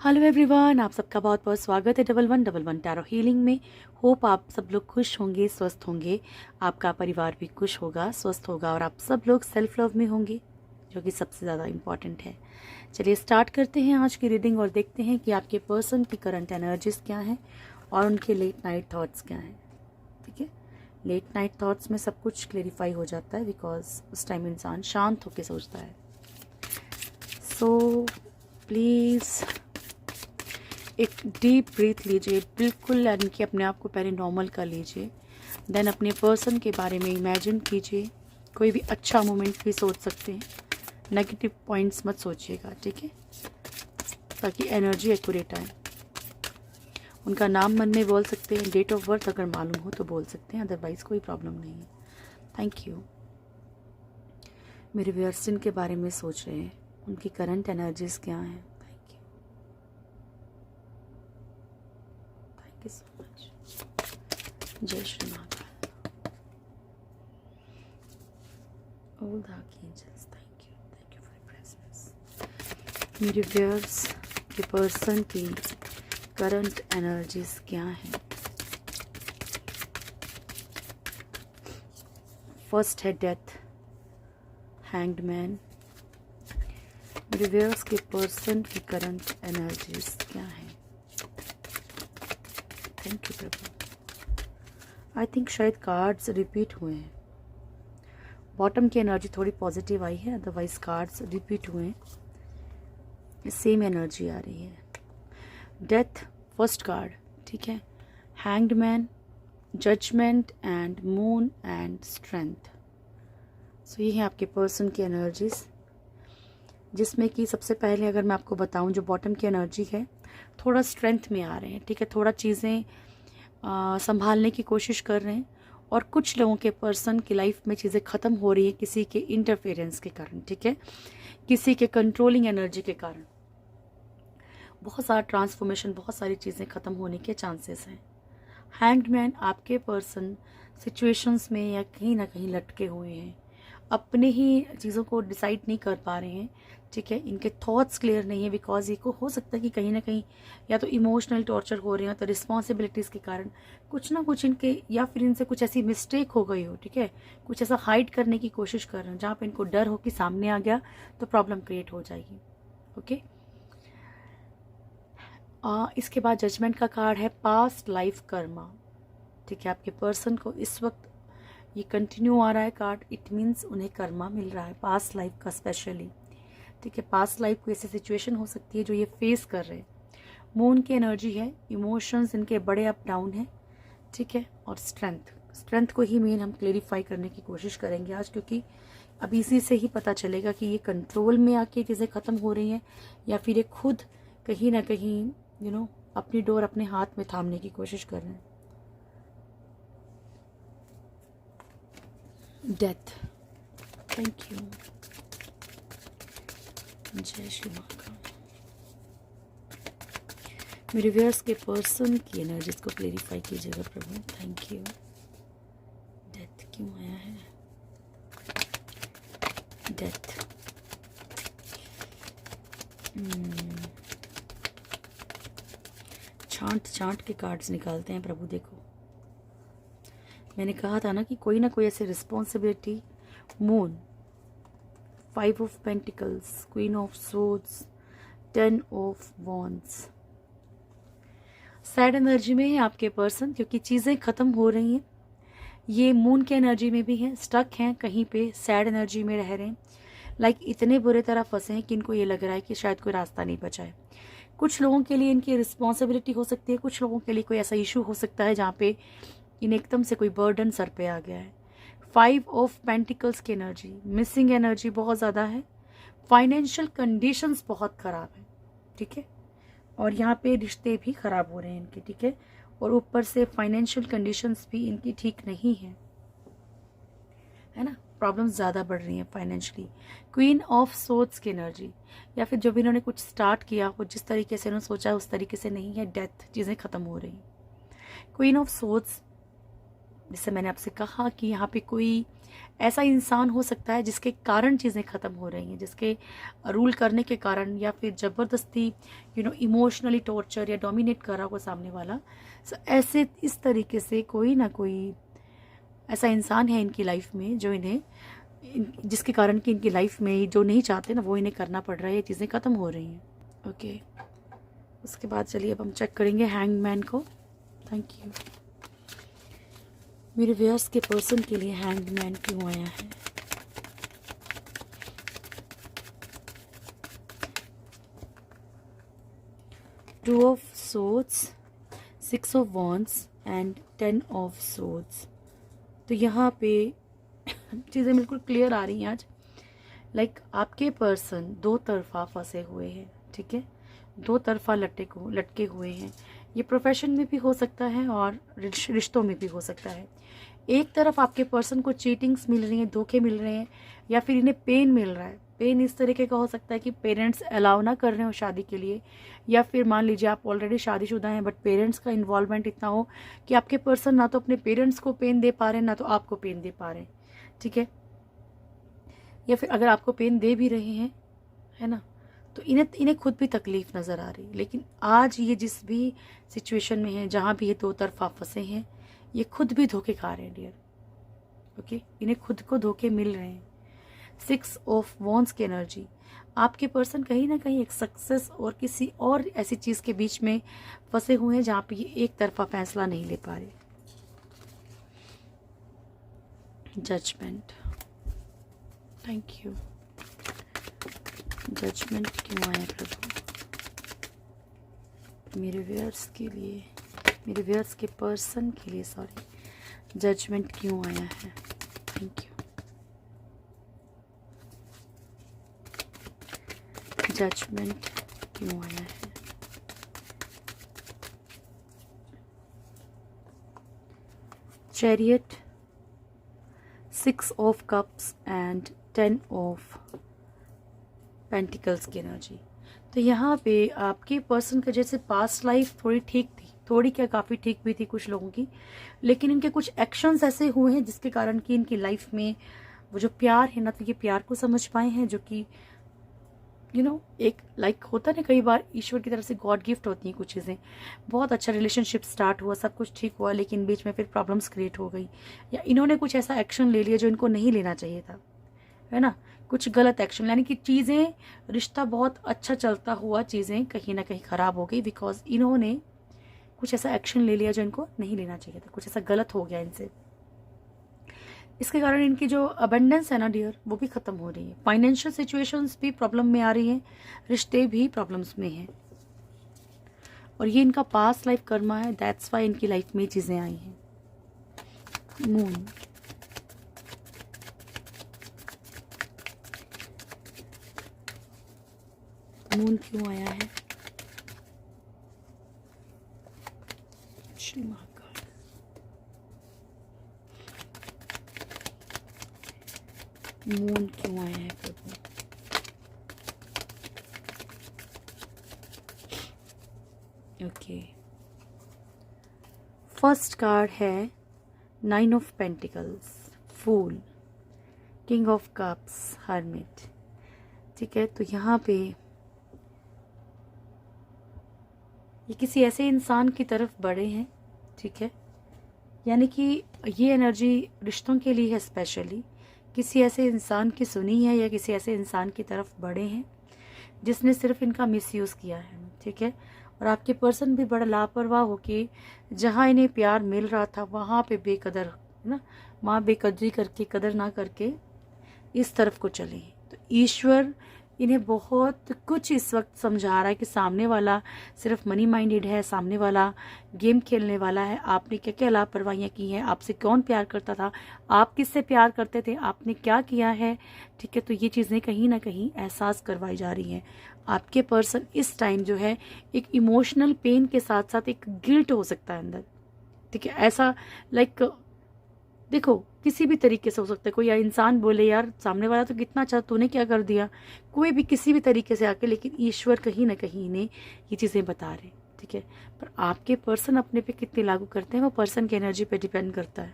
Hello everyone, आप सबका बहुत बहुत स्वागत है डबल वन टैरो हीलिंग में। होप आप सब लोग खुश होंगे, स्वस्थ होंगे, आपका परिवार भी खुश होगा, स्वस्थ होगा और आप सब लोग सेल्फ लव में होंगे, जो कि सबसे ज़्यादा इम्पॉर्टेंट है। चलिए स्टार्ट करते हैं आज की रीडिंग और देखते हैं कि आपके पर्सन की करंट एनर्जीज क्या हैं और उनके लेट नाइट थॉट्स क्या हैं। ठीक है, लेट नाइट थॉट्स में सब कुछ क्लेरिफाई हो जाता है बिकॉज उस टाइम इंसान शांत होकर सोचता है। सो प्लीज़ एक डीप ब्रीथ लीजिए, बिल्कुल यानी कि अपने आप को पहले नॉर्मल कर लीजिए। देन अपने पर्सन के बारे में इमेजिन कीजिए। कोई भी अच्छा मोमेंट भी सोच सकते हैं, नेगेटिव पॉइंट्स मत सोचिएगा, ठीक है, ताकि एनर्जी एक्यूरेट आए। उनका नाम मन में बोल सकते हैं, डेट ऑफ बर्थ अगर मालूम हो तो बोल सकते हैं, अदरवाइज कोई प्रॉब्लम नहीं है। Thank you. मेरे व्यूअर्स जिनके बारे में सोच रहे हैं, उनकी करंट एनर्जीज क्या हैं। Thank you so much. जय Shri Mahakal. All the archangels, thank you for your presence. मेरे व्यूअर्स के पर्सन की करंट एनर्जीज क्या हैं। फर्स्ट है डेथ, हैंग्ड मैन। मेरे व्यूअर्स के पर्सन की करंट एनर्जीज क्या हैं। Thank you Prabhu. I think शायद कार्ड्स रिपीट हुए हैं। बॉटम की एनर्जी थोड़ी पॉजिटिव आई है, अदरवाइज कार्ड्स रिपीट हुए हैं। सेम एनर्जी आ रही है। डेथ फर्स्ट कार्ड, ठीक है, hanged man, judgement and moon and strength. So ये है आपके पर्सन की एनर्जीज, जिसमें कि सबसे पहले अगर मैं आपको बताऊं, जो बॉटम की एनर्जी है, थोड़ा स्ट्रेंथ में आ रहे हैं, ठीक है, थोड़ा चीज़ें संभालने की कोशिश कर रहे हैं। और कुछ लोगों के पर्सन की लाइफ में चीज़ें ख़त्म हो रही हैं किसी के इंटरफेरेंस के कारण, ठीक है, किसी के कंट्रोलिंग एनर्जी के कारण। बहुत सारा ट्रांसफॉर्मेशन, बहुत सारी चीज़ें ख़त्म होने के चांसेस हैं। हैंग्ड मैन आपके पर्सन सिचुएशंस में या कहीं ना कहीं लटके हुए हैं, अपने ही चीज़ों को डिसाइड नहीं कर पा रहे हैं, ठीक है, इनके थॉट्स क्लियर नहीं है। बिकॉज ये को हो सकता है कि कहीं ना कहीं या तो इमोशनल टॉर्चर हो रहे हो, तो रिस्पॉन्सिबिलिटीज़ के कारण कुछ ना कुछ इनके, या फिर इनसे कुछ ऐसी मिस्टेक हो गई हो, ठीक है, कुछ ऐसा हाइड करने की कोशिश कर रहे हैं जहाँ पे इनको डर हो कि सामने आ गया तो प्रॉब्लम क्रिएट हो जाएगी। ओके, इसके बाद जजमेंट का कार्ड है, पास्ट लाइफ कर्मा। ठीक है, आपके पर्सन को इस वक्त ये कंटिन्यू आ रहा है कार्ड, इट मीन्स उन्हें कर्मा मिल रहा है पास्ट लाइफ का स्पेशली, ठीक है। पास्ट लाइफ को ऐसी सिचुएशन हो सकती है जो ये फेस कर रहे हैं। मून की एनर्जी है, इमोशंस इनके बड़े अप डाउन है, ठीक है, और स्ट्रेंथ को ही मेन हम क्लेरिफाई करने की कोशिश करेंगे आज, क्योंकि अब इसी से ही पता चलेगा कि ये कंट्रोल में आके चीज़ें ख़त्म हो रही हैं या फिर ये खुद कहीं ना कहीं अपनी डोर अपने हाथ में थामने की कोशिश कर रहे हैं। डेथ, थैंक यू, जय श्री महाकाल। मेरे व्यूअर्स के पर्सन की एनर्जीज को क्लेरिफाई कीजिएगा प्रभु, थैंक यू। डेथ क्यों आया है। डेथ, छांट के कार्ड्स निकालते हैं प्रभु। देखो, मैंने कहा था ना कि कोई ना कोई ऐसी responsibility. Moon, 5 of pentacles, queen of swords, 10 of wands. Sad energy में है आपके पर्सन, क्योंकि चीज़ें ख़त्म हो रही हैं। ये मून के एनर्जी में भी हैं, स्टक हैं कहीं पे, सैड एनर्जी में रह रहे हैं, लाइक इतने बुरे तरह फंसे हैं कि इनको ये लग रहा है कि शायद कोई रास्ता नहीं बचा है। कुछ लोगों के लिए इनकी रिस्पॉन्सिबिलिटी हो सकती है, कुछ लोगों के लिए कोई ऐसा इशू हो सकता है जहाँ पे इन्हें एकदम से कोई बर्डन सर पे आ गया है। 5 ऑफ पेंटिकल्स की एनर्जी, मिसिंग एनर्जी बहुत ज़्यादा है। फाइनेंशियल कंडीशंस बहुत ख़राब है, ठीक है, और यहाँ पे रिश्ते भी ख़राब हो रहे हैं इनके, ठीक है, और ऊपर से फाइनेंशियल कंडीशंस भी इनकी ठीक नहीं है ना, प्रॉब्लम्स ज़्यादा बढ़ रही हैं फाइनेंशियली। क्वीन ऑफ सोर्ड्स की एनर्जी, या फिर जब इन्होंने कुछ स्टार्ट किया वो जिस तरीके से इन्होंने सोचा उस तरीके से नहीं है। डेथ, चीज़ें ख़त्म हो रही। क्वीन ऑफ सोर्ड्स, जिससे मैंने आपसे कहा कि यहाँ पे कोई ऐसा इंसान हो सकता है जिसके कारण चीज़ें ख़त्म हो रही हैं, जिसके रूल करने के कारण या फिर ज़बरदस्ती इमोशनली टॉर्चर या डोमिनेट कर रहा होगा सामने वाला। सो ऐसे इस तरीके से कोई ना कोई ऐसा इंसान है इनकी लाइफ में जो जिसके कारण कि इनकी लाइफ में जो नहीं चाहते ना वो इन्हें करना पड़ रहा है, ये चीज़ें ख़त्म हो रही हैं। ओके, उसके बाद चलिए अब हम चेक करेंगे हैंगमैन को। Thank you. मेरे व्यूअर्स के पर्सन के लिए हैंगमैन क्यों आया है? Two of swords, 6 of wands and 10 of swords. तो यहाँ पे चीज़ें बिल्कुल क्लियर आ रही हैं आज। लाइक आपके पर्सन दो तरफा फंसे हुए हैं, ठीक है, दो तरफा लटके हुए हैं। ये प्रोफेशन में भी हो सकता है और रिश्तों में भी हो सकता है। एक तरफ आपके पर्सन को चीटिंग्स मिल रही हैं, धोखे मिल रहे हैं, या फिर इन्हें पेन मिल रहा है। पेन इस तरीके का हो सकता है कि पेरेंट्स अलाउ ना कर रहे हो शादी के लिए, या फिर मान लीजिए आप ऑलरेडी शादीशुदा हैं बट पेरेंट्स का इन्वॉल्वमेंट इतना हो कि आपके पर्सन ना तो अपने पेरेंट्स को पेन दे पा रहे हैं ना तो आपको पेन दे पा रहे हैं, ठीक है। या फिर अगर आपको पेन दे भी रहे हैं, है ना, तो इन्हें खुद भी तकलीफ नज़र आ रही है। लेकिन आज ये जिस भी सिचुएशन में है, जहाँ भी ये दो तरफा फंसे हैं, ये खुद भी धोखे खा रहे हैं डियर। ओके, इन्हें खुद को धोखे मिल रहे हैं। 6 ऑफ वॉन्ड्स की एनर्जी, आपके पर्सन कहीं ना कहीं एक सक्सेस और किसी और ऐसी चीज़ के बीच में फंसे हुए हैं जहाँ पे ये एक तरफा फैसला नहीं ले पा रहे। Judgement, thank you. जजमेंट क्यों आया प्रभु मेरे व्यूअर्स के लिए, मेरे व्यूअर्स के पर्सन के लिए, सॉरी, जजमेंट क्यों आया है? Thank you. जजमेंट क्यों आया है? Chariot, 6 of cups and 10 of pentacles की एनर्जी। तो यहाँ पे आपके पर्सन का जैसे पास्ट लाइफ थोड़ी ठीक थी, थोड़ी क्या काफ़ी ठीक भी थी कुछ लोगों की, लेकिन इनके कुछ एक्शंस ऐसे हुए हैं जिसके कारण कि इनकी लाइफ में वो जो प्यार है ना, तो ये प्यार को समझ पाए हैं, जो कि एक लाइक होता है ना, कई बार ईश्वर की तरफ से गॉड गिफ्ट होती हैं कुछ चीज़ें। बहुत अच्छा रिलेशनशिप स्टार्ट हुआ, सब कुछ ठीक हुआ, लेकिन बीच में फिर प्रॉब्लम्स क्रिएट हो गई, या इन्होंने कुछ ऐसा एक्शन ले लिया जो इनको नहीं लेना चाहिए था, है ना, कुछ गलत एक्शन, यानी कि चीज़ें, रिश्ता बहुत अच्छा चलता हुआ चीज़ें कहीं ना कहीं ख़राब हो गई बिकॉज इन्होंने कुछ ऐसा एक्शन ले लिया जो इनको नहीं लेना चाहिए था, कुछ ऐसा गलत हो गया इनसे। इसके कारण इनकी जो अबंडेंस है ना डियर, वो भी ख़त्म हो रही है। फाइनेंशियल सिचुएशंस भी प्रॉब्लम में आ रही हैं, रिश्ते भी प्रॉब्लम्स में हैं, और ये इनका पास्ट लाइफ कर्मा है, दैट्स वाई इनकी लाइफ में चीज़ें आई हैं। मून, मून क्यों आया है? श्री महाकाल, मून क्यों आया है प्रभु? ओके, फर्स्ट कार्ड है 9 of pentacles, fool, king of cups, hermit, ठीक है। तो यहाँ पे ये किसी ऐसे इंसान की तरफ बढ़े हैं, ठीक है, यानी कि ये एनर्जी रिश्तों के लिए है, स्पेशली किसी ऐसे इंसान की सुनी है या किसी ऐसे इंसान की तरफ बढ़े हैं जिसने सिर्फ इनका मिसयूज़ किया है, ठीक है। और आपके पर्सन भी बड़ा लापरवाह हो के जहाँ इन्हें प्यार मिल रहा था वहाँ पे बेकदर, है ना, वहाँ बेकदरी करके, कदर ना करके इस तरफ को चले। तो ईश्वर इन्हें बहुत कुछ इस वक्त समझा रहा है कि सामने वाला सिर्फ मनी माइंडेड है, सामने वाला गेम खेलने वाला है, आपने क्या क्या लापरवाहियाँ की हैं, आपसे कौन प्यार करता था, आप किससे प्यार करते थे, आपने क्या किया है, ठीक है। तो ये चीज़ें कहीं ना कहीं एहसास करवाई जा रही हैं। आपके पर्सन इस टाइम जो है एक इमोशनल पेन के साथ साथ एक गिल्ट हो सकता है अंदर, ठीक है, ऐसा लाइक देखो किसी भी तरीके से हो सकता है। कोई इंसान बोले यार सामने वाला तो कितना अच्छा, तूने क्या कर दिया, कोई भी किसी भी तरीके से आके, लेकिन ईश्वर कहीं ना कहीं इन्हें ये चीज़ें बता रहे, ठीक है। पर आपके पर्सन अपने पे कितने लागू करते हैं वो पर्सन की एनर्जी पे डिपेंड करता है।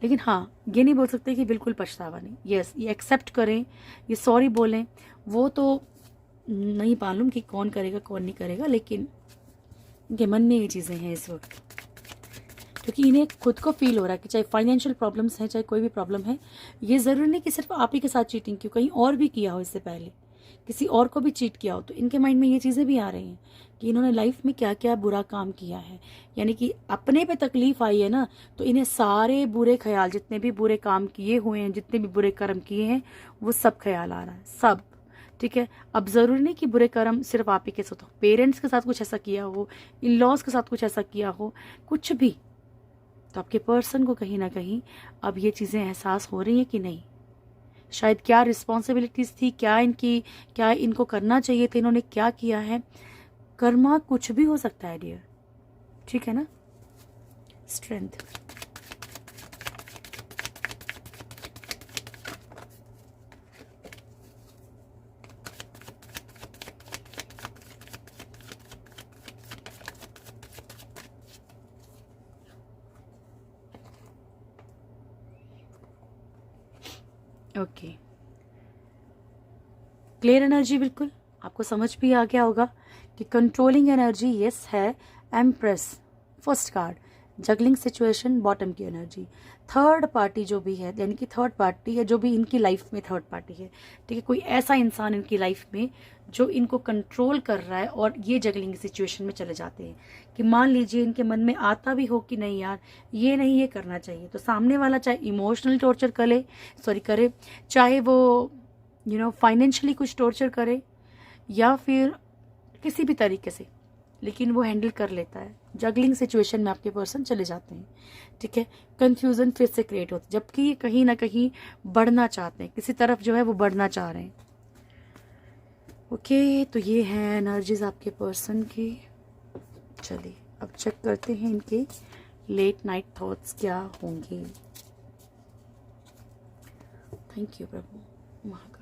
लेकिन हाँ, ये नहीं बोल सकते कि बिल्कुल पछतावा नहीं। यस, ये एक्सेप्ट करें, ये सॉरी बोलें, वो तो नहीं मालूम कि कौन करेगा कौन नहीं करेगा, लेकिन इनके मन में ये चीज़ें हैं इस वक्त, क्योंकि इन्हें खुद को फील हो रहा है कि चाहे फाइनेंशियल प्रॉब्लम्स हैं, चाहे कोई भी प्रॉब्लम है, ये ज़रूरी नहीं कि सिर्फ आप ही के साथ चीटिंग क्यों, कहीं और भी किया हो, इससे पहले किसी और को भी चीट किया हो, तो इनके माइंड में ये चीज़ें भी आ रही हैं कि इन्होंने लाइफ में क्या क्या बुरा काम किया है। यानी कि अपने पे तकलीफ आई है ना, तो इन्हें सारे बुरे ख्याल, जितने भी बुरे काम किए हुए हैं, जितने भी बुरे कर्म किए हैं, वो सब ख्याल आ रहा है, सब। ठीक है, अब ज़रूरी नहीं कि बुरे कर्म सिर्फ आप ही के साथ हो, पेरेंट्स के साथ कुछ ऐसा किया हो, इन लॉज के साथ कुछ ऐसा किया हो, कुछ भी, तो आपके पर्सन को कहीं ना कहीं अब ये चीज़ें एहसास हो रही हैं कि नहीं, शायद क्या रिस्पॉन्सिबिलिटीज़ थी, क्या इनको करना चाहिए था, इन्होंने क्या किया है। कर्मा कुछ भी हो सकता है डियर, ठीक है ना। स्ट्रेंथ, ओके, क्लियर एनर्जी, बिल्कुल आपको समझ भी आ गया होगा कि कंट्रोलिंग एनर्जी यस है। Empress first card, juggling situation bottom की एनर्जी, थर्ड पार्टी जो भी है, यानी कि थर्ड पार्टी है जो भी इनकी लाइफ में थर्ड पार्टी है, ठीक है, कोई ऐसा इंसान इनकी लाइफ में जो इनको कंट्रोल कर रहा है, और ये जगलिंग सिचुएशन में चले जाते हैं कि मान लीजिए इनके मन में आता भी हो कि नहीं यार ये नहीं, ये करना चाहिए, तो सामने वाला चाहे इमोशनल टॉर्चर करे, चाहे वो फाइनेंशियली कुछ टॉर्चर करे, या फिर किसी भी तरीके से, लेकिन वो हैंडल कर लेता है। जगलिंग सिचुएशन में आपके पर्सन चले जाते हैं, ठीक है। कंफ्यूजन फिर से क्रिएट होता है, जबकि ये कहीं ना कहीं बढ़ना चाहते हैं, किसी तरफ जो है वो बढ़ना चाह रहे हैं। ओके, तो ये है एनर्जीज आपके पर्सन की। चलिए अब चेक करते हैं इनके लेट नाइट थॉट्स क्या होंगे। थैंक यू प्रभु महाकाल,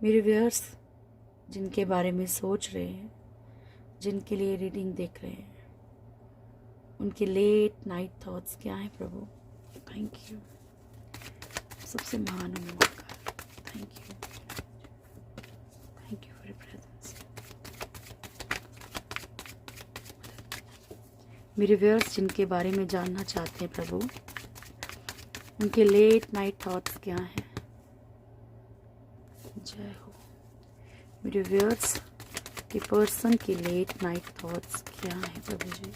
मेरे व्यूअर्स जिनके बारे में सोच रहे हैं, जिनके लिए रीडिंग देख रहे हैं, उनके लेट नाइट थॉट्स क्या हैं प्रभु। थैंक यू, सबसे महान Mahakal, thank you for your presence. मेरे व्यूअर्स जिनके बारे में जानना चाहते हैं प्रभु, उनके लेट नाइट थॉट्स क्या हैं। जय हो। मेरे व्यूअर्स के पर्सन के लेट नाइट थॉट्स क्या हैं प्रभु जी।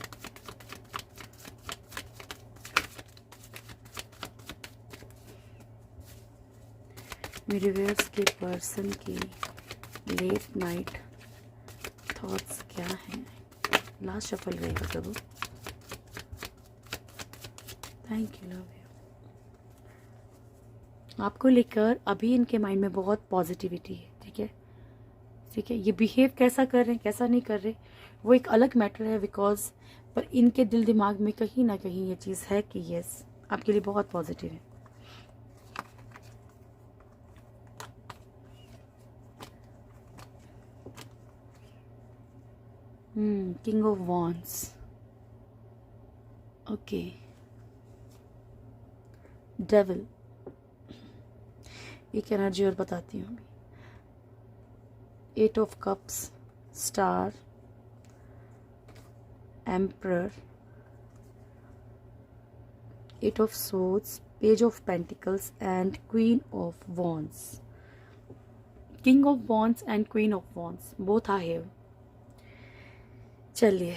मेरे व्यूअर्स के पर्सन की लेट नाइट थॉट्स क्या हैं। लास्ट शफल रहेगा प्रभु। Thank you, love you. आपको लेकर अभी इनके माइंड में बहुत पॉजिटिविटी है, ठीक है। ये बिहेव कैसा कर रहे हैं, कैसा नहीं कर रहे, वो एक अलग मैटर है, बिकॉज पर इनके दिल दिमाग में कहीं ना कहीं ये चीज़ है कि यस आपके लिए बहुत पॉजिटिव है। King of wands, okay, devil, एक एनर्जी और बताती हूँ अभी। 8 of Cups, Star, Emperor, 8 of Swords, Page of Pentacles and Queen of Wands. King of Wands and Queen of Wands both are here. चलिए,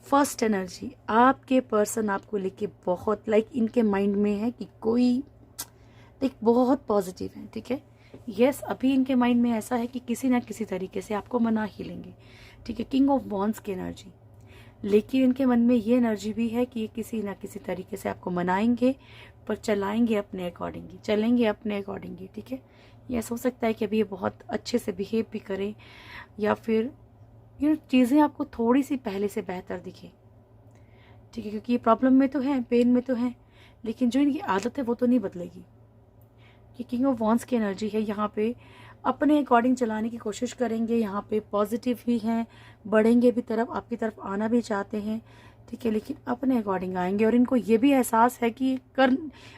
फर्स्ट एनर्जी, आपके person आपको लेके बहुत इनके माइंड में है कि कोई बहुत पॉजिटिव है, ठीक है। यस, अभी इनके माइंड में ऐसा है कि किसी ना किसी तरीके से आपको मना ही लेंगे, ठीक है। किंग ऑफ वॉन्ड्स की एनर्जी, लेकिन इनके मन में ये एनर्जी भी है कि ये किसी ना किसी तरीके से आपको मनाएंगे, पर चलाएंगे अपने अकॉर्डिंगली, चलेंगे अपने अकॉर्डिंगली, ठीक है। ये हो सकता है कि अभी ये बहुत अच्छे से बिहेव भी करें, या फिर ये चीज़ें आपको थोड़ी सी पहले से बेहतर दिखे, ठीक है, क्योंकि ये प्रॉब्लम में तो है, पेन में तो है, लेकिन जो इनकी आदत है वो तो नहीं बदलेगी। कि किंग ऑफ वॉन्ड्स की एनर्जी है यहाँ पे। अपने अकॉर्डिंग चलाने की कोशिश करेंगे। यहाँ पे पॉजिटिव ही हैं, बढ़ेंगे भी तरफ, आपकी तरफ आना भी चाहते हैं, ठीक है, लेकिन अपने अकॉर्डिंग आएंगे। और इनको ये भी एहसास है कि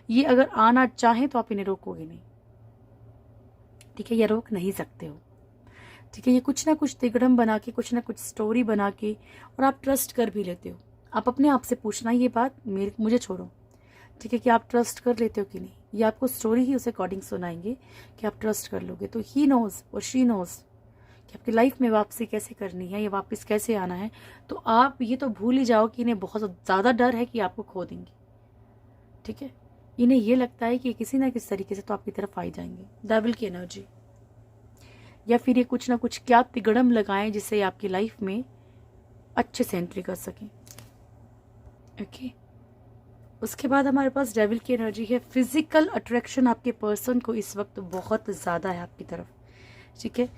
ये अगर आना चाहें तो आप इन्हें रोकोगे नहीं, ठीक है, ये रोक नहीं सकते हो, ठीक है। ये कुछ ना कुछ तिगड़म बना के, कुछ ना कुछ स्टोरी बना के, और आप ट्रस्ट कर भी लेते हो। आप अपने आप से पूछना ये बात, मुझे छोड़ो, ठीक है, कि आप ट्रस्ट कर लेते हो कि नहीं। ये आपको स्टोरी ही उस अकॉर्डिंग सुनाएंगे कि आप ट्रस्ट कर लोगे। तो ही नोज और शी नोज कि आपकी लाइफ में वापसी कैसे करनी है या वापस कैसे आना है। तो आप ये तो भूल ही जाओ कि इन्हें बहुत ज़्यादा डर है कि आपको खो देंगे, ठीक है। इन्हें ये लगता है कि किसी ना किसी तरीके से तो आपकी तरफ आ ही जाएंगे। डेविल की एनर्जी, या फिर ये कुछ ना कुछ क्या तिगड़म लगाएं जिससे आपकी लाइफ में अच्छे से एंट्री कर सकें, ओके। उसके बाद हमारे पास डेविल की एनर्जी है। फिजिकल अट्रैक्शन आपके पर्सन को इस वक्त बहुत ज़्यादा है आपकी तरफ, ठीक है।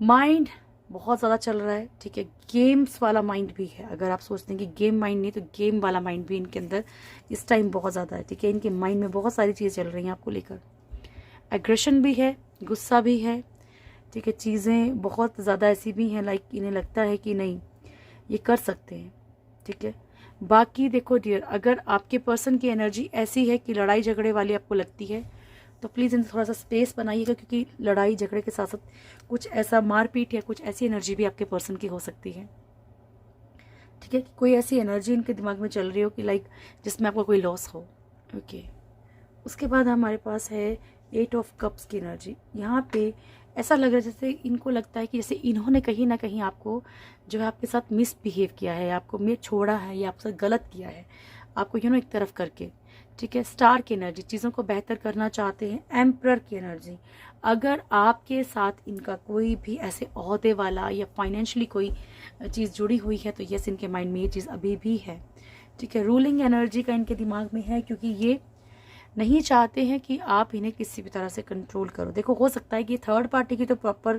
माइंड बहुत ज़्यादा चल रहा है, ठीक है। गेम्स वाला माइंड भी है। अगर आप सोचते हैं कि गेम माइंड नहीं, तो गेम वाला माइंड भी इनके अंदर इस टाइम बहुत ज़्यादा है, ठीक है। इनके माइंड में बहुत सारी चीज़ें चल रही हैं आपको लेकर। एग्रेशन भी है, गुस्सा भी है, ठीक है। चीज़ें बहुत ज़्यादा ऐसी भी हैं, लाइक इन्हें लगता है कि नहीं ये कर सकते हैं, ठीक है। बाकी देखो डियर, अगर आपके पर्सन की एनर्जी ऐसी है कि लड़ाई झगड़े वाली आपको लगती है, तो प्लीज़ इन्हें थोड़ा सा स्पेस बनाइएगा, क्योंकि लड़ाई झगड़े के साथ साथ कुछ ऐसा मारपीट या कुछ ऐसी एनर्जी भी आपके पर्सन की हो सकती है, ठीक है। कोई ऐसी एनर्जी इनके दिमाग में चल रही हो कि लाइक जिसमें आपको कोई लॉस हो, ओके। उसके बाद हमारे पास है 8 ऑफ कप्स की एनर्जी। यहाँ पे ऐसा लग रहा है जैसे इनको लगता है कि जैसे इन्होंने कहीं ना कहीं आपको जो है आपके साथ मिसबिहेव किया है, आपको छोड़ा है या आपसे गलत किया है, आपको एक तरफ करके, ठीक है। स्टार की एनर्जी, चीज़ों को बेहतर करना चाहते हैं। एम्परर की एनर्जी, अगर आपके साथ इनका कोई भी ऐसे ओहदे वाला या फाइनेंशियली कोई चीज़ जुड़ी हुई है, तो यस इनके माइंड में ये चीज़ अभी भी है, ठीक है। रूलिंग एनर्जी का इनके दिमाग में है, क्योंकि ये नहीं चाहते हैं कि आप इन्हें किसी भी तरह से कंट्रोल करो। देखो, हो सकता है कि थर्ड पार्टी की तो प्रॉपर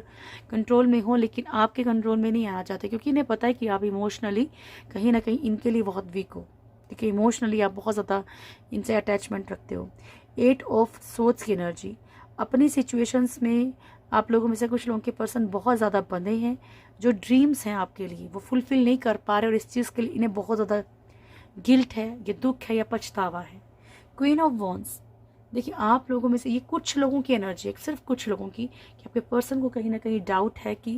कंट्रोल में हो, लेकिन आपके कंट्रोल में नहीं आना चाहते, क्योंकि इन्हें पता है कि आप इमोशनली कहीं ना कहीं इनके लिए बहुत वीक हो, ठीक है। इमोशनली आप बहुत ज़्यादा इनसे अटैचमेंट रखते हो। 8 ऑफ सोर्ड्स की एनर्जी, अपनी सिचुएशंस में आप लोगों में से कुछ लोगों के पर्सन बहुत ज़्यादा बंधे हैं। जो ड्रीम्स हैं आपके लिए वो फुलफिल नहीं कर पा रहे, और इस चीज़ के लिए इन्हें बहुत ज़्यादा गिल्ट है, ये दुख है या पछतावा है। क्वीन ऑफ वॉन्ड्स, देखिए आप लोगों में से ये कुछ लोगों की एनर्जी है, सिर्फ कुछ लोगों की, कि आपके पर्सन को कहीं ना कहीं डाउट है कि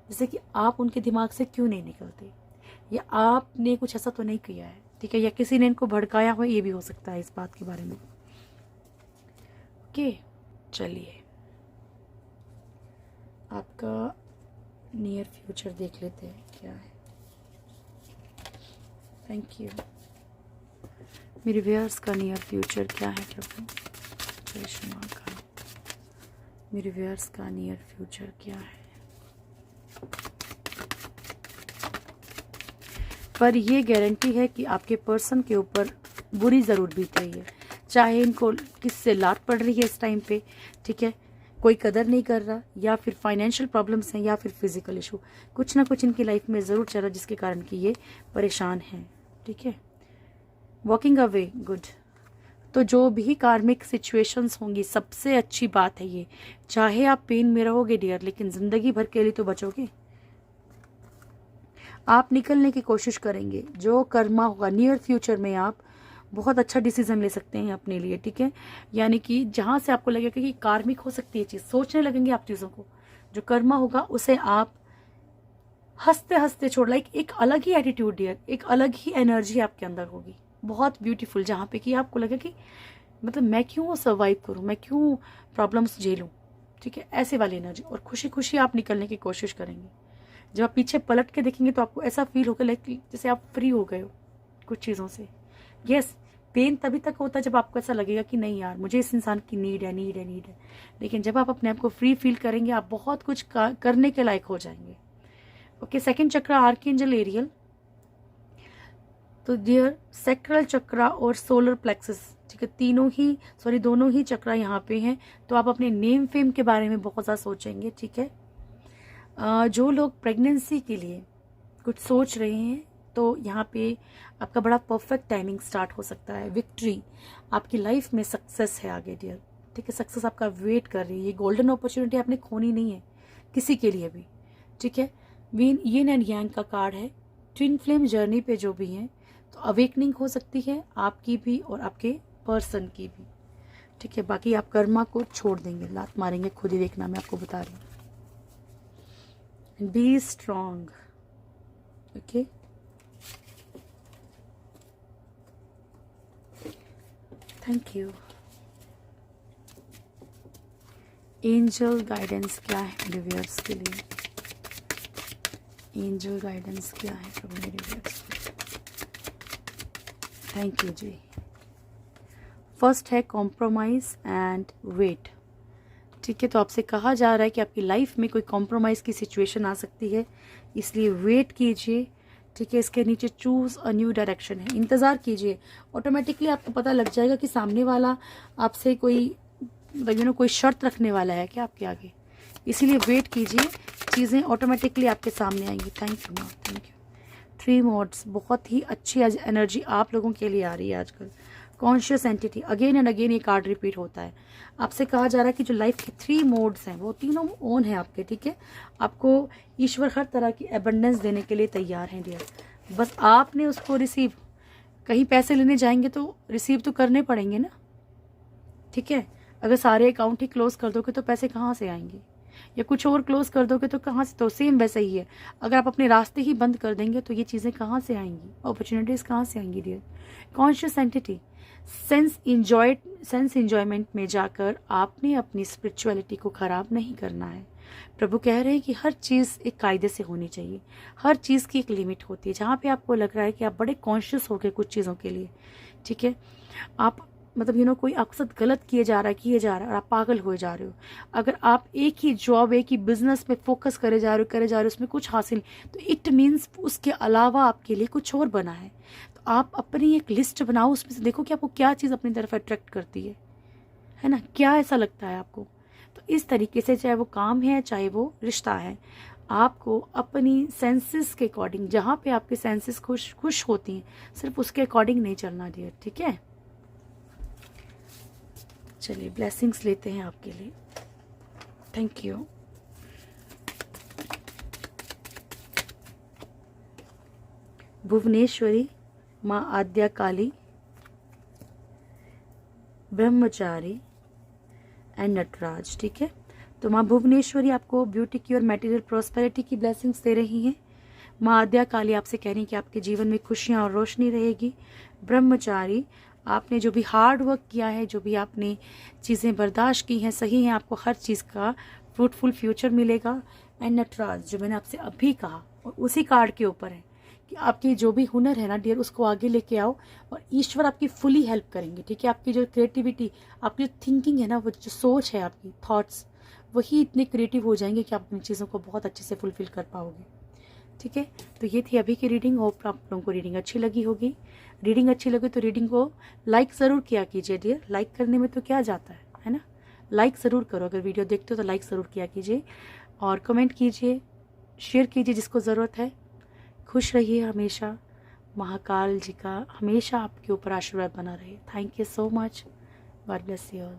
जैसे कि आप उनके दिमाग से क्यों नहीं निकलते, या आपने कुछ ऐसा तो नहीं किया है, ठीक है, या किसी ने इनको भड़काया हो, ये भी हो सकता है इस बात के बारे में, ओके। चलिए आपका नियर फ्यूचर देख लेते हैं क्या है। Thank you. मेरे व्यूअर्स का नियर फ्यूचर क्या है प्रभु, कृष्ण का मेरे व्यूअर्स का नियर फ्यूचर क्या है। पर ये गारंटी है कि आपके पर्सन के ऊपर बुरी ज़रूर बीत रही है, चाहे इनको किससे लात पड़ रही है इस टाइम पे, ठीक है, कोई कदर नहीं कर रहा, या फिर फाइनेंशियल प्रॉब्लम्स हैं, या फिर फिजिकल इशू, कुछ ना कुछ इनकी लाइफ में ज़रूर चल रहा है जिसके कारण कि ये परेशान हैं, ठीक है। Walking away, good. तो जो भी कार्मिक सिचुएशंस होंगी, सबसे अच्छी बात है ये, चाहे आप पेन में रहोगे डियर, लेकिन ज़िंदगी भर के लिए तो बचोगे, आप निकलने की कोशिश करेंगे। जो कर्मा होगा नियर फ्यूचर में, आप बहुत अच्छा डिसीजन ले सकते हैं अपने लिए, ठीक है। यानी कि जहाँ से आपको लगेगा कि कार्मिक हो सकती है चीज़, सोचने लगेंगे आप चीज़ों को, जो कर्मा होगा उसे आप हंसते हंसते छोड़, लाइक एक अलग ही एटीट्यूड डियर, एक अलग ही एनर्जी आपके अंदर होगी, बहुत ब्यूटीफुल, जहाँ पे कि आपको लगे कि मतलब मैं क्यों सर्वाइव करूँ, मैं क्यों प्रॉब्लम्स झेलूँ, ठीक है, ऐसे वाली एनर्जी। और खुशी खुशी आप निकलने की कोशिश करेंगे। जब आप पीछे पलट के देखेंगे तो आपको ऐसा फील होगा लाइक जैसे आप फ्री हो गए हो कुछ चीज़ों से। यस, पेन तभी तक होता है जब आपको ऐसा लगेगा कि नहीं यार मुझे इस इंसान की नीड है, नीड है, नीड है, लेकिन जब आप अपने आप को फ्री फील करेंगे, आप बहुत कुछ करने के लायक हो जाएंगे, ओके। सेकंड चक्र आर्कएंजल एरियल, तो डियर सैक्रल चक्रा और सोलर प्लेक्सस, ठीक है, दोनों ही चक्रा यहाँ पे हैं। तो आप अपने नेम फेम के बारे में बहुत ज़्यादा सोचेंगे, ठीक है। जो लोग प्रेगनेंसी के लिए कुछ सोच रहे हैं, तो यहाँ पे आपका बड़ा परफेक्ट टाइमिंग स्टार्ट हो सकता है। विक्ट्री, आपकी लाइफ में सक्सेस है आगे डियर, ठीक है, सक्सेस आपका वेट कर रही है। ये गोल्डन अपॉर्चुनिटी आपने खोनी नहीं है किसी के लिए भी, ठीक है। यिन एंड यांग का कार्ड है। ट्विन फ्लेम जर्नी पे जो भी हैं, तो अवेकनिंग हो सकती है आपकी भी और आपके पर्सन की भी, ठीक है। बाकी आप कर्मा को छोड़ देंगे, लात मारेंगे खुद ही, देखना मैं आपको बता रही हूँ। Be strong, okay. Thank you. Angel guidance क्या है मेरे व्यूअर्स के लिए? एंजल गाइडेंस क्या है प्रभु मेरे व्यूअर्स के लिए? थैंक यू जी। फर्स्ट है कॉम्प्रोमाइज एंड वेट, ठीक है। तो आपसे कहा जा रहा है कि आपकी लाइफ में कोई कॉम्प्रोमाइज़ की सिचुएशन आ सकती है, इसलिए वेट कीजिए, ठीक है। इसके नीचे चूज अ न्यू डायरेक्शन है, इंतज़ार कीजिए। ऑटोमेटिकली आपको पता लग जाएगा कि सामने वाला आपसे कोई कोई शर्त रखने वाला है क्या आपके आगे, इसीलिए वेट कीजिए, चीज़ें ऑटोमेटिकली आपके सामने आएंगी। Thank you ma'am, thank you. 3 modes, बहुत ही अच्छी एनर्जी आप लोगों के लिए आ रही है आजकल। Conscious entity, again and again ये कार्ड रिपीट होता है। आपसे कहा जा रहा है कि जो लाइफ के 3 मोड्स हैं वो तीनों ऑन है आपके, ठीक है। आपको ईश्वर हर तरह की एबंडेंस देने के लिए तैयार हैं डियर, बस आपने उसको रिसीव, कहीं पैसे लेने जाएंगे तो रिसीव तो करने पड़ेंगे ना, ठीक है। अगर सारे अकाउंट ही क्लोज कर दोगे तो पैसे कहाँ से आएंगे, या कुछ और क्लोज कर दोगे तो कहाँ से, तो सेम वैसे ही है। अगर आप अपने रास्ते ही बंद कर देंगे तो ये चीज़ें कहाँ से आएंगी, अपॉर्चुनिटीज़ कहाँ से आएंगी dear. Conscious entity, sense enjoyment में जाकर आपने अपनी स्पिरिचुअलिटी को ख़राब नहीं करना है। प्रभु कह रहे हैं कि हर चीज़ एक कायदे से होनी चाहिए, हर चीज़ की एक लिमिट होती है। जहाँ पे आपको लग रहा है कि आप बड़े कॉन्शियस हो गए कुछ चीज़ों के लिए, ठीक है, आप मतलब कोई आपके साथ गलत किए जा रहा है और आप पागल हो जा रहे हो। अगर आप एक ही जॉब, एक ही बिजनेस पे फोकस करे जा रहे हो उसमें कुछ हासिल, तो इट मीन्स उसके अलावा आपके लिए कुछ और बना है। तो आप अपनी एक लिस्ट बनाओ, उसमें से देखो कि आपको क्या चीज़ अपनी तरफ अट्रैक्ट करती है ना, क्या ऐसा लगता है आपको। तो इस तरीके से, चाहे वो काम है चाहे वो रिश्ता है, आपको अपनी सेंसेस के अकॉर्डिंग, जहाँ पे आपके सेंसेस खुश होती हैं, सिर्फ उसके अकॉर्डिंग नहीं चलना डियर, ठीक है। चलिए ब्लेसिंग्स लेते हैं आपके लिए। Thank you. भुवनेश्वरी, माँ आद्या काली, ब्रह्मचारी एंड नटराज, ठीक है। तो माँ भुवनेश्वरी आपको ब्यूटी की और मटेरियल प्रॉस्पेरिटी की ब्लेसिंग्स दे रही हैं। माँ आद्या काली आपसे कह रही हैं कि आपके जीवन में खुशियाँ और रोशनी रहेगी। ब्रह्मचारी, आपने जो भी हार्ड वर्क किया है, जो भी आपने चीज़ें बर्दाश्त की हैं, सही हैं, आपको हर चीज़ का फ्रूटफुल फ्यूचर मिलेगा। एंड नटराज, जो मैंने आपसे अभी कहा और उसी कार्ड के ऊपर है कि आपकी जो भी हुनर है ना डियर, उसको आगे लेके आओ और ईश्वर आपकी फुली हेल्प करेंगे, ठीक है। आपकी जो क्रिएटिविटी, आपकी जो थिंकिंग है ना, वो जो सोच है, आपकी थॉट्स, वही इतने क्रिएटिव हो जाएंगे कि आप अपनी चीज़ों को बहुत अच्छे से फुलफिल कर पाओगे, ठीक है। तो ये थी अभी की रीडिंग। होप आप लोगों को रीडिंग अच्छी लगी होगी। रीडिंग अच्छी लगे तो रीडिंग को लाइक ज़रूर किया कीजिए डियर, लाइक करने में तो क्या जाता है ना, लाइक ज़रूर करो। अगर वीडियो देखते हो तो लाइक ज़रूर किया कीजिए और कमेंट कीजिए, शेयर कीजिए जिसको ज़रूरत है। खुश रहिए हमेशा, महाकाल जी का हमेशा आपके ऊपर आशीर्वाद बना रहे। Thank you so much, God bless you all.